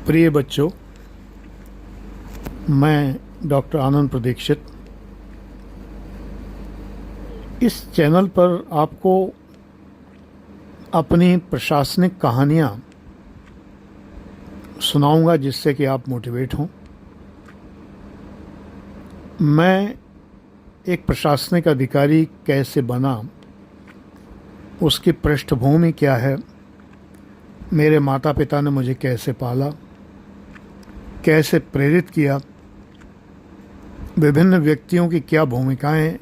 प्रिय बच्चों, मैं डॉक्टर आनंद प्रदीक्षित इस चैनल पर आपको अपनी प्रशासनिक कहानियाँ सुनाऊंगा जिससे कि आप मोटिवेट हों। मैं एक प्रशासनिक अधिकारी कैसे बना, उसकी पृष्ठभूमि क्या है, मेरे माता पिता ने मुझे कैसे पाला, कैसे प्रेरित किया, विभिन्न व्यक्तियों की क्या भूमिकाएं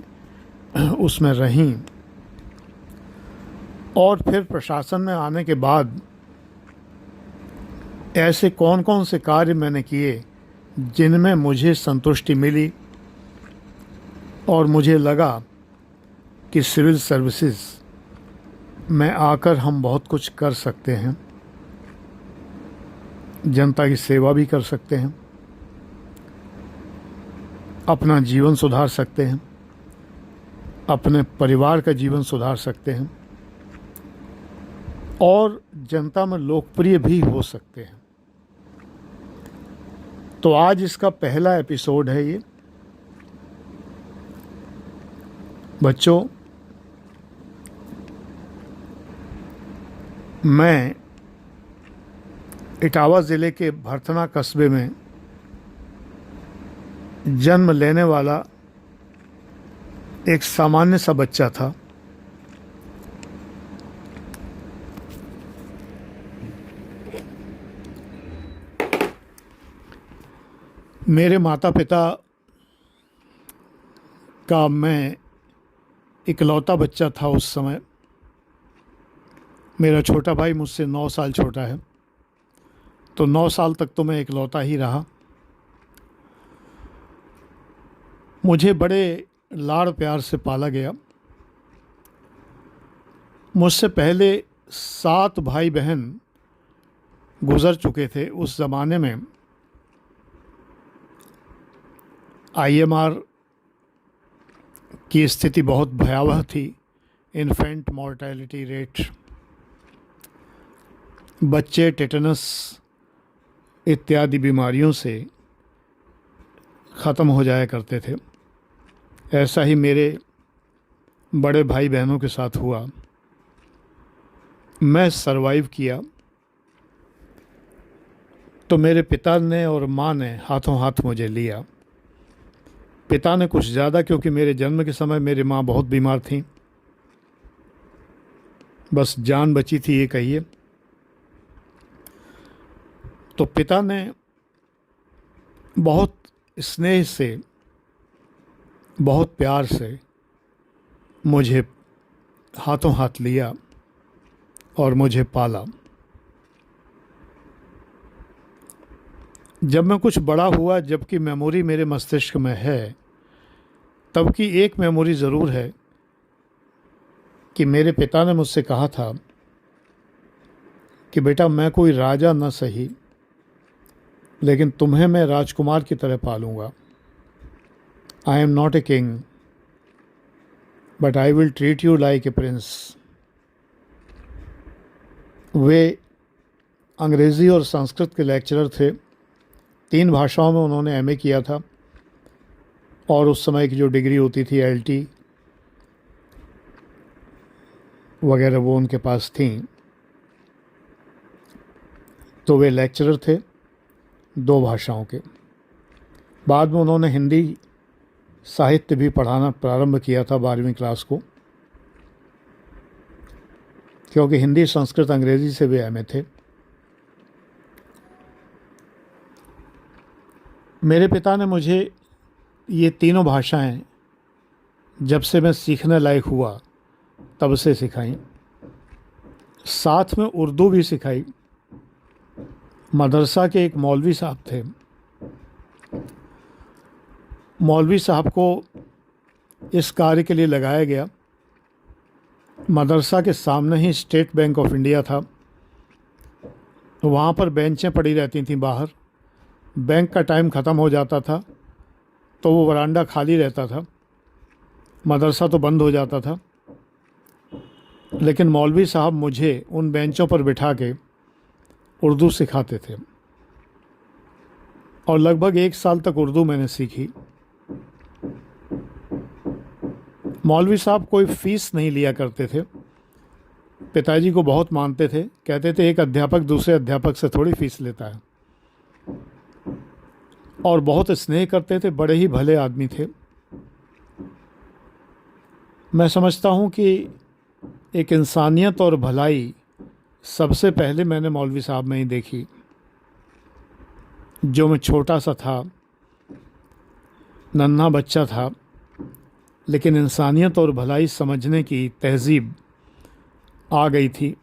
उसमें रहीं, और फिर प्रशासन में आने के बाद ऐसे कौन कौन से कार्य मैंने किए जिनमें मुझे संतुष्टि मिली और मुझे लगा कि सिविल सर्विसेज में आकर हम बहुत कुछ कर सकते हैं, जनता की सेवा भी कर सकते हैं, अपना जीवन सुधार सकते हैं, अपने परिवार का जीवन सुधार सकते हैं और जनता में लोकप्रिय भी हो सकते हैं। तो आज इसका पहला एपिसोड है ये। बच्चों, मैं इटावा ज़िले के भरथना कस्बे में जन्म लेने वाला एक सामान्य सा बच्चा था। मेरे माता पिता का मैं इकलौता बच्चा था उस समय। मेरा छोटा भाई मुझसे 9 साल छोटा है, तो 9 साल तक तो मैं इकलौता ही रहा। मुझे बड़े लाड़ प्यार से पाला गया। मुझसे पहले 7 भाई बहन गुज़र चुके थे। उस ज़माने में आईएमआर की स्थिति बहुत भयावह थी। इन्फेंट मॉर्टेलिटी रेट, बच्चे टेटनस इत्यादि बीमारियों से ख़त्म हो जाया करते थे। ऐसा ही मेरे बड़े भाई बहनों के साथ हुआ। मैं सरवाइव किया तो मेरे पिता ने और माँ ने हाथों हाथ मुझे लिया। पिता ने कुछ ज़्यादा, क्योंकि मेरे जन्म के समय मेरी माँ बहुत बीमार थी, बस जान बची थी ये कहिए। तो पिता ने बहुत स्नेह से, बहुत प्यार से मुझे हाथों हाथ लिया और मुझे पाला। जब मैं कुछ बड़ा हुआ, जबकि मेमोरी मेरे मस्तिष्क में है, तब की एक मेमोरी ज़रूर है कि मेरे पिता ने मुझसे कहा था कि बेटा, मैं कोई राजा न सही, लेकिन तुम्हें मैं राजकुमार की तरह पालूंगा। I am not a king, but I will treat you like a prince. वे अंग्रेज़ी और संस्कृत के लेक्चरर थे। 3 भाषाओं में उन्होंने एमए किया था, और उस समय की जो डिग्री होती थी एलटी वगैरह वो उनके पास थी। तो वे लेक्चरर थे 2 भाषाओं के। बाद में उन्होंने हिंदी साहित्य भी पढ़ाना प्रारंभ किया था 12वीं क्लास को, क्योंकि हिंदी, संस्कृत, अंग्रेज़ी से वे एमए थे। मेरे पिता ने मुझे ये तीनों भाषाएं जब से मैं सीखने लायक हुआ तब से सिखाई। साथ में उर्दू भी सिखाई। मदरसा के एक मौलवी साहब थे। मौलवी साहब को इस कार्य के लिए लगाया गया। मदरसा के सामने ही स्टेट बैंक ऑफ इंडिया था। वहाँ पर बेंचें पड़ी रहती थीं बाहर। बैंक का टाइम ख़त्म हो जाता था तो वो वरांडा खाली रहता था, मदरसा तो बंद हो जाता था। लेकिन मौलवी साहब मुझे उन बेंचों पर बिठा के उर्दू सिखाते थे। और लगभग 1 साल तक उर्दू मैंने सीखी। मौलवी साहब कोई फ़ीस नहीं लिया करते थे। पिताजी को बहुत मानते थे, कहते थे एक अध्यापक दूसरे अध्यापक से थोड़ी फ़ीस लेता है। और बहुत स्नेह करते थे, बड़े ही भले आदमी थे। मैं समझता हूँ कि एक इंसानियत और भलाई सबसे पहले मैंने मौलवी साहब में ही देखी। जो मैं छोटा सा था, नन्हा बच्चा था, लेकिन इंसानियत और भलाई समझने की तहज़ीब आ गई थी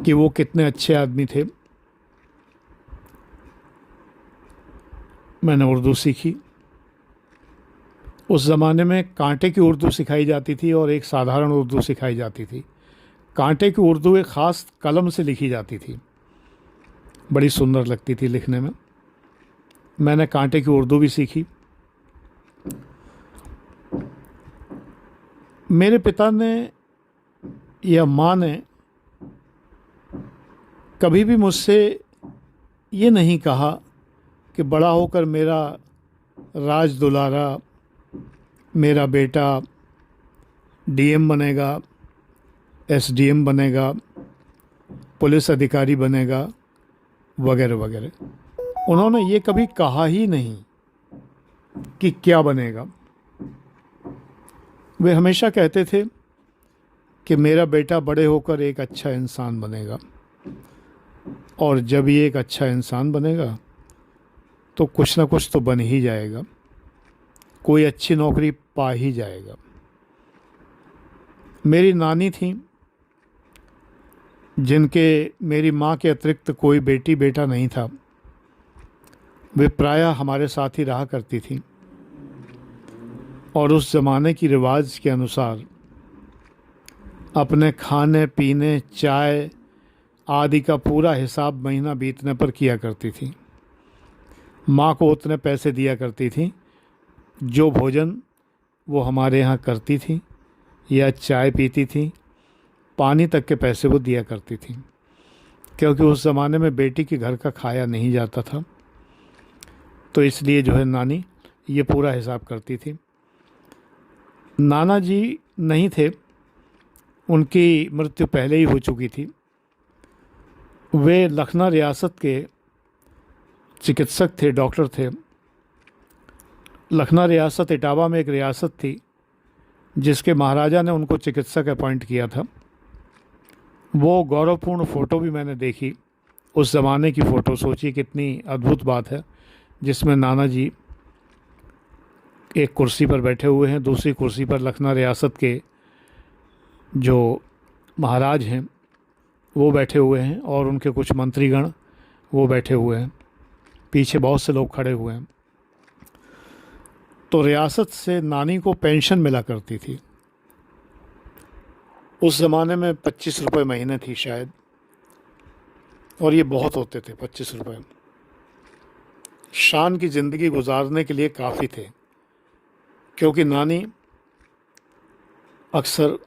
कि वो कितने अच्छे आदमी थे। मैंने उर्दू सीखी। उस ज़माने में कांटे की उर्दू सिखाई जाती थी और एक साधारण उर्दू सिखाई जाती थी। कांटे की उर्दू एक ख़ास कलम से लिखी जाती थी, बड़ी सुंदर लगती थी लिखने में। मैंने कांटे की उर्दू भी सीखी। मेरे पिता ने या माँ ने कभी भी मुझसे ये नहीं कहा कि बड़ा होकर मेरा राज दुलारा, मेरा बेटा डीएम बनेगा, एसडीएम बनेगा, पुलिस अधिकारी बनेगा, वगैरह वगैरह। उन्होंने ये कभी कहा ही नहीं कि क्या बनेगा। वे हमेशा कहते थे कि मेरा बेटा बड़े होकर एक अच्छा इंसान बनेगा, और जब ये एक अच्छा इंसान बनेगा तो कुछ ना कुछ तो बन ही जाएगा, कोई अच्छी नौकरी पा ही जाएगा। मेरी नानी थी, जिनके मेरी माँ के अतिरिक्त कोई बेटी बेटा नहीं था। वे प्रायः हमारे साथ ही रहा करती थी और उस ज़माने की रिवाज के अनुसार अपने खाने पीने, चाय आदि का पूरा हिसाब महीना बीतने पर किया करती थी। माँ को उतने पैसे दिया करती थी जो भोजन वो हमारे यहाँ करती थी या चाय पीती थी, पानी तक के पैसे वो दिया करती थी, क्योंकि उस ज़माने में बेटी के घर का खाया नहीं जाता था। तो इसलिए जो है नानी ये पूरा हिसाब करती थी। नाना जी नहीं थे, उनकी मृत्यु पहले ही हो चुकी थी। वे लखनऊ रियासत के चिकित्सक थे, डॉक्टर थे। लखनऊ रियासत इटावा में एक रियासत थी जिसके महाराजा ने उनको चिकित्सक अपॉइंट किया था। वो गौरवपूर्ण फ़ोटो भी मैंने देखी, उस ज़माने की फ़ोटो। सोचिए कितनी अद्भुत बात है, जिसमें नाना जी एक कुर्सी पर बैठे हुए हैं, दूसरी कुर्सी पर लखनऊ रियासत के जो महाराज हैं वो बैठे हुए हैं और उनके कुछ मंत्रीगण वो बैठे हुए हैं, पीछे बहुत से लोग खड़े हुए हैं। तो रियासत से नानी को पेंशन मिला करती थी। उस ज़माने में 25 रुपये महीने थी शायद, और ये बहुत होते थे 25 रुपये। शान की ज़िंदगी गुजारने के लिए काफ़ी थे, क्योंकि नानी अक्सर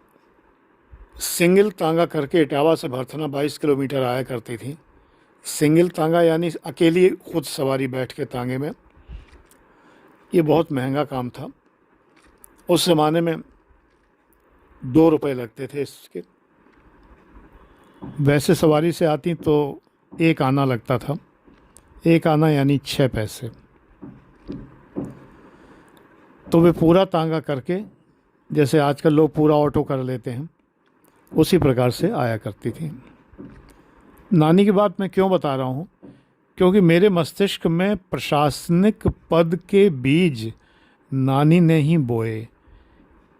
सिंगल तांगा करके इटावा से भरथना 22 किलोमीटर आया करती थी। सिंगल तांगा यानी अकेली खुद सवारी बैठ के तांगे में। ये बहुत महंगा काम था। उस ज़माने में 2 रुपये लगते थे इसके। वैसे सवारी से आती तो 1 आना लगता था। 1 आना यानी 6 पैसे। तो वे पूरा तांगा करके, जैसे आजकल लोग पूरा ऑटो कर लेते हैं, उसी प्रकार से आया करती थी। नानी की बात मैं क्यों बता रहा हूँ, क्योंकि मेरे मस्तिष्क में प्रशासनिक पद के बीज नानी ने ही बोए।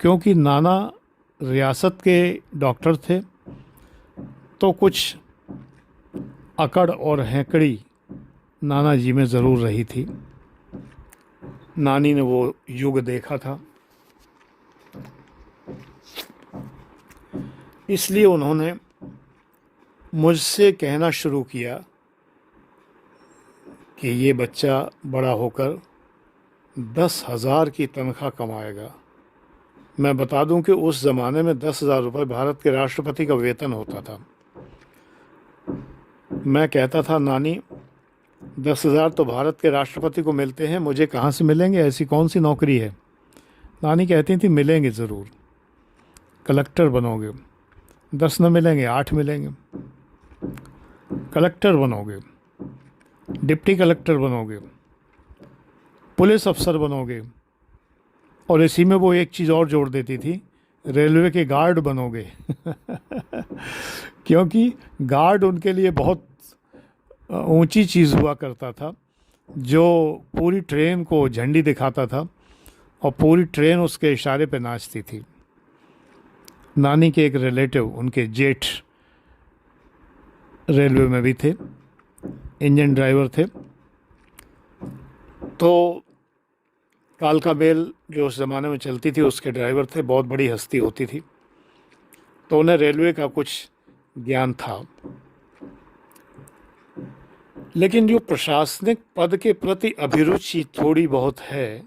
क्योंकि नाना रियासत के डॉक्टर थे, तो कुछ अकड़ और हैकड़ी नाना जी में ज़रूर रही थी। नानी ने वो युग देखा था, इसलिए उन्होंने मुझसे कहना शुरू किया कि ये बच्चा बड़ा होकर 10,000 की तनख्वाह कमाएगा। मैं बता दूं कि उस ज़माने में 10,000 रुपये भारत के राष्ट्रपति का वेतन होता था। मैं कहता था, नानी 10,000 तो भारत के राष्ट्रपति को मिलते हैं, मुझे कहाँ से मिलेंगे? ऐसी कौन सी नौकरी है? नानी कहती थी मिलेंगे ज़रूर, कलेक्टर बनोगे, 10 न मिलेंगे 8 मिलेंगे, कलेक्टर बनोगे, डिप्टी कलेक्टर बनोगे, पुलिस अफसर बनोगे, और इसी में वो एक चीज़ और जोड़ देती थी, रेलवे के गार्ड बनोगे। क्योंकि गार्ड उनके लिए बहुत ऊंची चीज़ हुआ करता था, जो पूरी ट्रेन को झंडी दिखाता था और पूरी ट्रेन उसके इशारे पे नाचती थी। नानी के एक रिलेटिव, उनके जेठ रेलवे में भी थे, इंजन ड्राइवर थे। तो कालका मेल जो उस ज़माने में चलती थी उसके ड्राइवर थे, बहुत बड़ी हस्ती होती थी, तो उन्हें रेलवे का कुछ ज्ञान था। लेकिन जो प्रशासनिक पद के प्रति अभिरुचि थोड़ी बहुत है,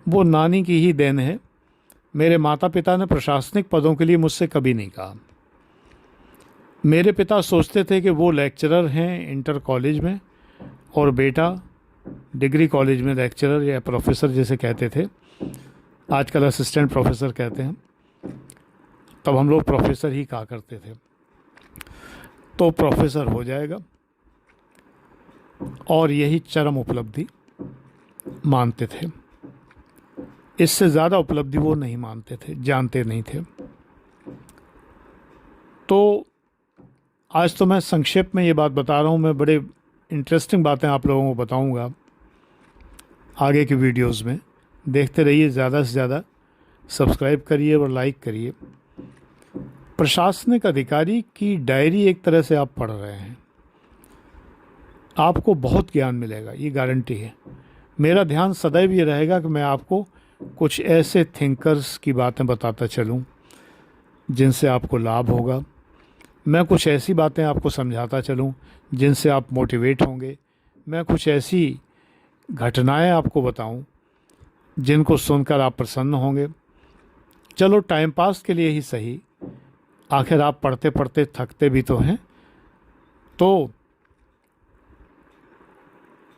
वो नानी की ही देन है। मेरे माता पिता ने प्रशासनिक पदों के लिए मुझसे कभी नहीं कहा। मेरे पिता सोचते थे कि वो लेक्चरर हैं इंटर कॉलेज में, और बेटा डिग्री कॉलेज में लेक्चरर या प्रोफेसर जैसे कहते थे, आजकल असिस्टेंट प्रोफेसर कहते हैं, तब हम लोग प्रोफेसर ही कहा करते थे। तो प्रोफेसर हो जाएगा, और यही चरम उपलब्धि मानते थे। इससे ज़्यादा उपलब्धि वो नहीं मानते थे, जानते नहीं थे। तो आज तो मैं संक्षेप में ये बात बता रहा हूँ, मैं बड़े इंटरेस्टिंग बातें आप लोगों को बताऊँगा आगे की वीडियोस में। देखते रहिए, ज़्यादा से ज़्यादा सब्सक्राइब करिए और लाइक करिए। प्रशासनिक अधिकारी की डायरी एक तरह से आप पढ़ रहे हैं, आपको बहुत ज्ञान मिलेगा, ये गारंटी है। मेरा ध्यान सदैव ये रहेगा कि मैं आपको कुछ ऐसे थिंकर्स की बातें बताता चलूं जिनसे आपको लाभ होगा। मैं कुछ ऐसी बातें आपको समझाता चलूं जिनसे आप मोटिवेट होंगे। मैं कुछ ऐसी घटनाएं आपको बताऊं जिनको सुनकर आप प्रसन्न होंगे। चलो टाइम पास के लिए ही सही, आखिर आप पढ़ते पढ़ते थकते भी तो हैं। तो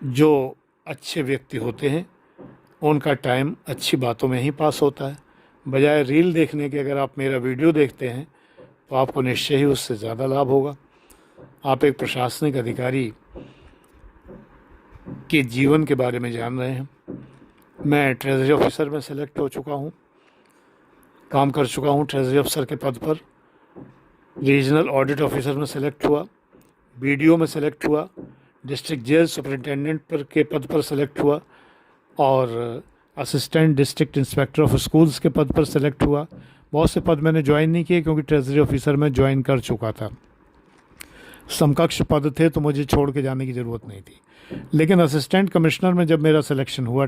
जो अच्छे व्यक्ति होते हैं उनका टाइम अच्छी बातों में ही पास होता है। बजाय रील देखने के अगर आप मेरा वीडियो देखते हैं तो आपको निश्चय ही उससे ज़्यादा लाभ होगा। आप एक प्रशासनिक अधिकारी के जीवन के बारे में जान रहे हैं। मैं ट्रेजरी ऑफिसर में सेलेक्ट हो चुका हूँ, काम कर चुका हूँ ट्रेजरी ऑफिसर के पद पर। रीजनल ऑडिट ऑफिसर में सेलेक्ट हुआ, BDO में सेलेक्ट हुआ, डिस्ट्रिक्ट जेल सुपरिटेंडेंट पर के पद पर सेलेक्ट हुआ, और assistant district inspector of schools के पद पर सेलेक्ट हुआ। बहुत से पद मैंने ज्वाइन नहीं किए क्योंकि ट्रेजरी ऑफिसर में ज्वाइन कर चुका था, समकक्ष पद थे तो मुझे छोड़ के जाने की ज़रूरत नहीं थी। लेकिन असिस्टेंट कमिश्नर में जब मेरा सिलेक्शन हुआ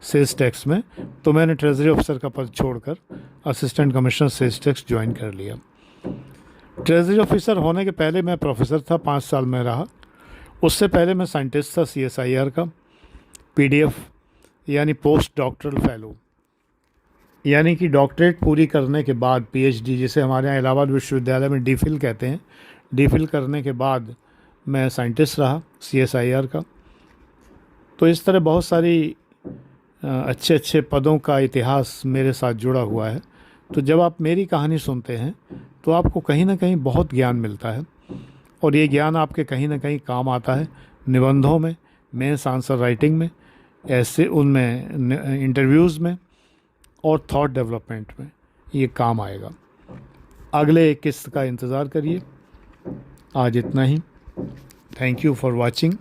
सेल्स टैक्स में, तो मैंने ट्रेजरी ऑफिसर का पद छोड़कर assistant commissioner sales tax join कर लिया। ट्रेजरी ऑफिसर होने के पहले मैं प्रोफेसर था, 5 साल में रहा। उससे पहले मैं साइंटिस्ट था, CSIR का, PDF यानी पोस्ट डॉक्टरल फेलो, यानी कि डॉक्टरेट पूरी करने के बाद PhD, जिसे हमारे यहाँ इलाहाबाद विश्वविद्यालय में DPhil कहते हैं, DPhil करने के बाद मैं साइंटिस्ट रहा CSIR का। तो इस तरह बहुत सारी अच्छे अच्छे पदों का इतिहास मेरे साथ जुड़ा हुआ है। तो जब आप मेरी कहानी सुनते हैं तो आपको कहीं ना कहीं बहुत ज्ञान मिलता है, और ये ज्ञान आपके कहीं ना कहीं काम आता है निबंधों में, मेंस आंसर राइटिंग में, ऐसे उनमें इंटरव्यूज़ में, और थॉट डेवलपमेंट में ये काम आएगा। अगले किस्त का इंतज़ार करिए। आज इतना ही। Thank you for watching.